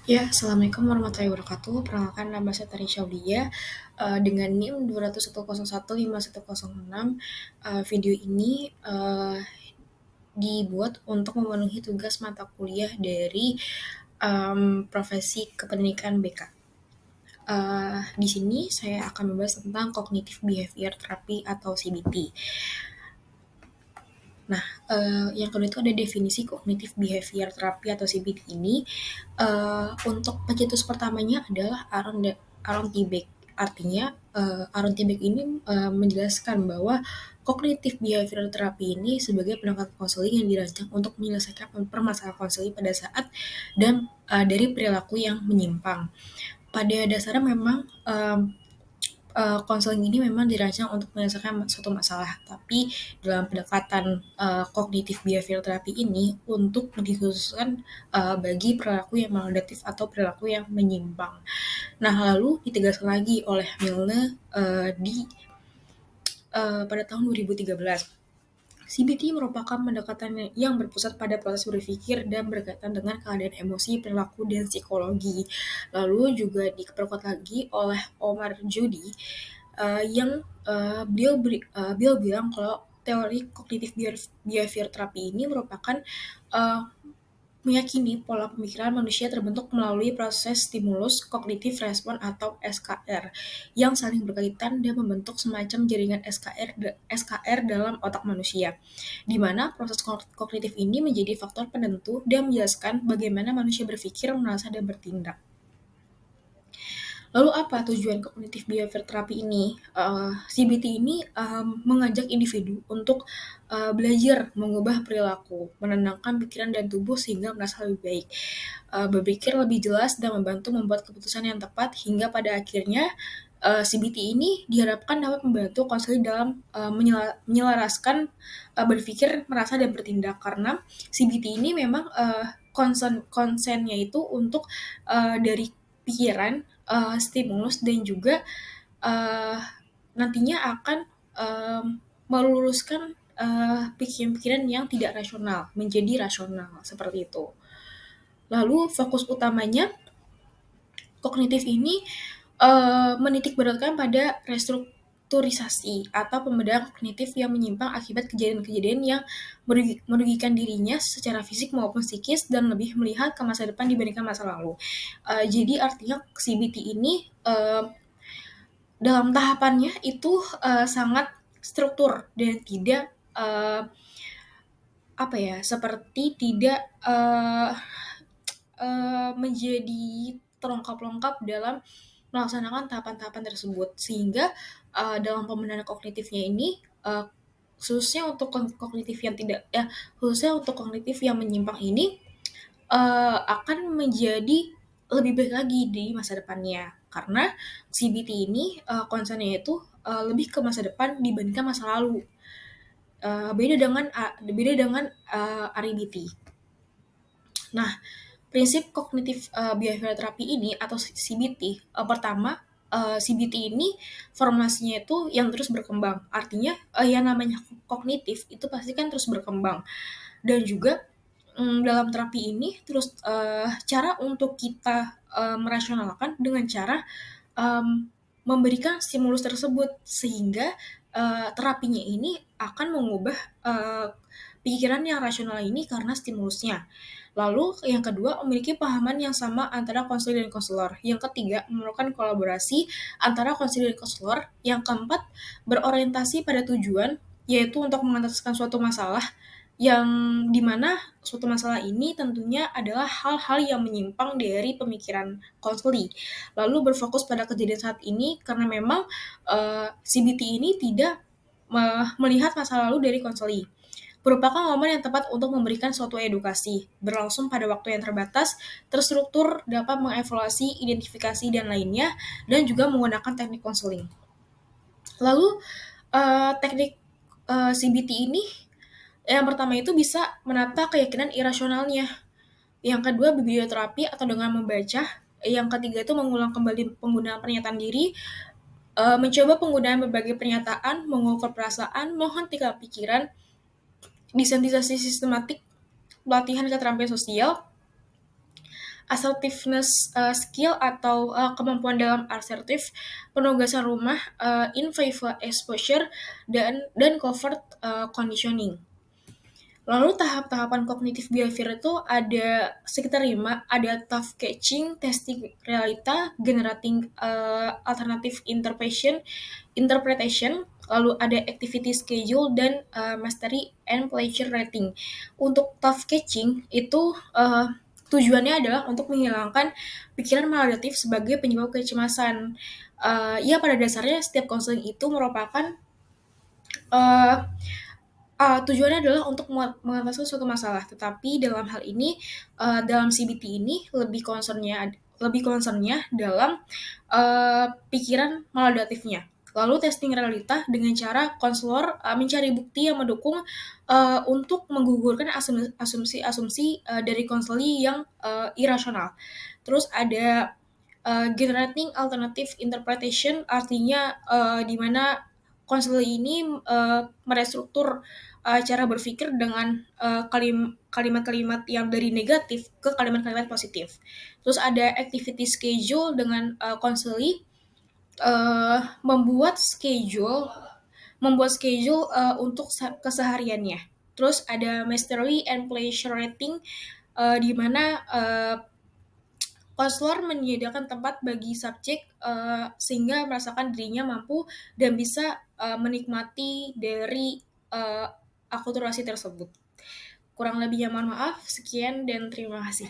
Ya, Assalamualaikum warahmatullahi wabarakatuh. Perkenalkan nama saya Tarisha Aulia, dengan NIM 201015106. Video ini dibuat untuk memenuhi tugas mata kuliah dari profesi kependidikan BK. Di sini saya akan membahas tentang Cognitive Behavior Therapy atau CBT. Nah, yang kedua itu ada definisi Cognitive Behavior Therapy atau CBT ini. Untuk pencetus pertamanya adalah Aaron Tibek. Artinya, Aaron Tibek ini menjelaskan bahwa Cognitive Behavior Therapy ini sebagai pendekatan konseling yang dirancang untuk menyelesaikan permasalahan konseling pada saat dan dari perilaku yang menyimpang. Pada dasarnya memang konseling ini memang dirancang untuk menyelesaikan suatu masalah, tapi dalam pendekatan kognitif behavioral therapy ini untuk dikhususkan bagi perilaku yang maladaptif atau perilaku yang menyimpang. Nah, lalu ditegaskan lagi oleh Milne pada tahun 2013. CBT merupakan pendekatan yang berpusat pada proses berpikir dan berkaitan dengan keadaan emosi, perilaku, dan psikologi. Lalu juga diperkuat lagi oleh Omar Jody yang beliau bilang kalau teori kognitif behavior therapy ini merupakan meyakini pola pemikiran manusia terbentuk melalui proses stimulus kognitif respon atau SKR yang saling berkaitan dan membentuk semacam jaringan SKR dalam otak manusia, di mana proses kognitif ini menjadi faktor penentu dan menjelaskan bagaimana manusia berpikir, merasa, dan bertindak. Lalu apa tujuan cognitive behavior therapy ini? CBT ini mengajak individu untuk belajar mengubah perilaku, menenangkan pikiran dan tubuh sehingga merasa lebih baik, berpikir lebih jelas dan membantu membuat keputusan yang tepat hingga pada akhirnya CBT ini diharapkan dapat membantu konseling dalam menyelaraskan berpikir, merasa, dan bertindak karena CBT ini memang konsennya itu untuk dari pikiran, stimulus dan juga nantinya akan meluruskan pikiran-pikiran yang tidak rasional menjadi rasional seperti itu. Lalu fokus utamanya kognitif ini menitikberatkan pada restrukturisasi atau pembedahan kognitif yang menyimpang akibat kejadian-kejadian yang merugikan dirinya secara fisik maupun psikis dan lebih melihat ke masa depan dibandingkan masa lalu. Jadi artinya CBT ini dalam tahapannya itu sangat struktur dan tidak seperti tidak menjadi terlengkap-lengkap dalam melaksanakan tahapan-tahapan tersebut, sehingga dalam pembenahan kognitifnya ini khususnya untuk kognitif yang khususnya untuk kognitif yang menyimpang ini akan menjadi lebih baik lagi di masa depannya karena CBT ini concernnya itu lebih ke masa depan dibandingkan masa lalu. Beda dengan REBT. Nah, prinsip kognitif behavioral therapy ini atau CBT, pertama CBT ini formasinya itu yang terus berkembang. Artinya yang namanya kognitif itu pasti kan terus berkembang. Dan juga dalam terapi ini terus cara untuk kita merasionalkan dengan cara memberikan stimulus tersebut sehingga terapinya ini akan mengubah pikiran yang rasional ini karena stimulusnya. Lalu yang kedua, memiliki pahaman yang sama antara konselor dan konselor. Yang ketiga, memerlukan kolaborasi antara konselor dan konselor. Yang keempat, berorientasi pada tujuan, yaitu untuk mengentaskan suatu masalah, yang dimana suatu masalah ini tentunya adalah hal-hal yang menyimpang dari pemikiran konseli. Lalu berfokus pada kejadian saat ini karena memang CBT ini tidak melihat masa lalu dari konseli. Merupakan momen yang tepat untuk memberikan suatu edukasi, berlangsung pada waktu yang terbatas, terstruktur, dapat mengevaluasi, identifikasi, dan lainnya, dan juga menggunakan teknik konseling. Lalu, teknik CBT ini, yang pertama itu bisa menata keyakinan irasionalnya. Yang kedua, biblioterapi atau dengan membaca. Yang ketiga itu mengulang kembali penggunaan pernyataan diri, mencoba penggunaan berbagai pernyataan, mengukur perasaan, menghentikan pikiran, desensitisasi sistematik, pelatihan keterampilan sosial, assertiveness skill atau kemampuan dalam asertif, penugasan rumah, in vivo exposure, dan covert conditioning. Lalu tahap-tahapan kognitif behavior itu ada sekitar 5, ada task catching, testing realita, generating alternative interpretation, lalu ada activity schedule, dan mastery and pleasure rating. Untuk task catching itu tujuannya adalah untuk menghilangkan pikiran maladaptif sebagai penyebab kecemasan. Ya pada dasarnya setiap konseling itu merupakan uh, tujuannya adalah untuk mengatasi suatu masalah, tetapi dalam hal ini, dalam CBT ini lebih concernnya dalam pikiran maladaptifnya. Lalu testing realita dengan cara konselor mencari bukti yang mendukung untuk menggugurkan asumsi-asumsi dari konseli yang irasional. Terus ada generating alternative interpretation, artinya di mana konselor ini merestruktur cara berpikir dengan kalimat-kalimat yang dari negatif ke kalimat-kalimat positif. Terus ada activity schedule dengan konseli membuat schedule untuk kesehariannya. Terus ada mastery and pleasure rating, di mana konselor menyediakan tempat bagi subjek sehingga merasakan dirinya mampu dan bisa menikmati dari akulturasi tersebut. Kurang lebihnya mohon maaf, sekian dan terima kasih.